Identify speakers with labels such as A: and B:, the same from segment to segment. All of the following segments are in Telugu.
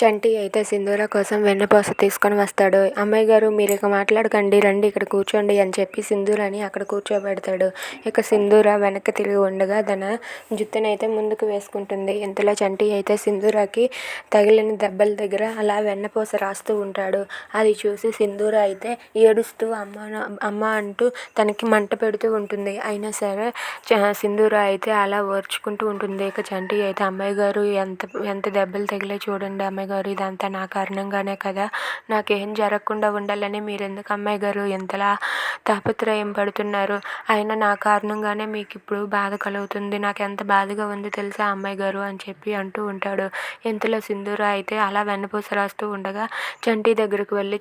A: చంటి అయితే సింధూర కోసం వెన్నపూస తీసుకొని వస్తాడు. అమ్మాయి గారు మీరు ఇక మాట్లాడకండి, రండి ఇక్కడ కూర్చోండి అని చెప్పి సింధూరని అక్కడ కూర్చోబెడతాడు. ఇక సింధూర వెనక్కి తిరిగి ఉండగా తన జుత్తునైతే ముందుకు వేసుకుంటుంది. ఇంతలో చంటి అయితే సింధూరకి తగిలిన దెబ్బల దగ్గర అలా వెన్నపూస రాస్తూ ఉంటాడు. అది చూసి సింధూర అయితే ఏడుస్తూ అమ్మ అంటూ తనకి మంట పెడుతూ ఉంటుంది. అయినా సరే సింధూర అయితే అలా ఓర్చుకుంటూ ఉంటుంది. ఇక చంటి అయితే అమ్మాయి గారు ఎంత ఎంత దెబ్బలు తగిలే చూడండి అమ్మాయి గారు, ఇదంతా నా కారణంగానే కదా, నాకేం జరగకుండా ఉండాలని మీరెందుకు అమ్మాయి గారు ఎంతలా తాపత్రయం పడుతున్నారు, అయినా నా కారణంగానే మీకు ఇప్పుడు బాధ కలుగుతుంది, నాకు ఎంత బాధగా ఉంది తెలుసా అమ్మాయి గారు అని చెప్పి అంటూ ఉంటాడు. ఇంతలో సింధూర అయితే అలా వెన్నపూస రాస్తూ ఉండగా చంటి దగ్గరకు వెళ్ళి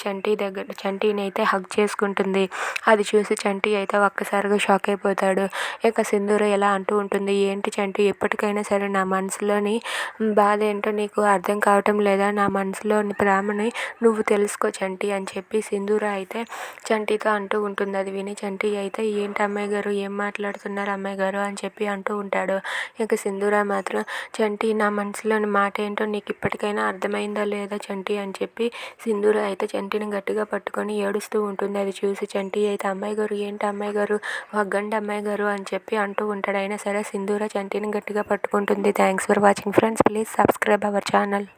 A: చంటిని అయితే హగ్ చేసుకుంటుంది. అది చూసి చంటి అయితే ఒక్కసారిగా షాక్ అయిపోతాడు. ఇక సింధూర ఎలా అంటూ ఉంటుంది, ఏంటి చంటి ఎప్పటికైనా సరే నా మనసులోని బాధ ఏంటో నీకు అర్థం కావటం లేదా, నా మనసులోని ప్రేమని నువ్వు తెలుసుకో చంటి అని చెప్పి సింధూర అయితే చంటితో అంటూ ఉంటుంది. అది విని చంటి అయితే ఏంటి అమ్మాయి గారు ఏం మాట్లాడుతున్నారు అమ్మాయి గారు అని చెప్పి అంటూ ఉంటాడు. ఇక సింధూర మాత్రం చంటి నా మనసులోని మాట ఏంటో నీకు ఇప్పటికైనా అర్థమైందా లేదా చంటి అని చెప్పి సింధూర అయితే చంటిని గట్టిగా పట్టుకొని ఏడుస్తూ ఉంటుంది. అది చూసి చంటి అయితే అమ్మాయి గారు ఏంటి అమ్మాయి గారు వగ్గండి అమ్మాయి గారు అని చెప్పి అంటూ ఉంటాడు. అయినా సరే సింధూర చంటిని గట్టిగా పట్టుకుంటుంది. Thanks for watching friends, please subscribe our channel.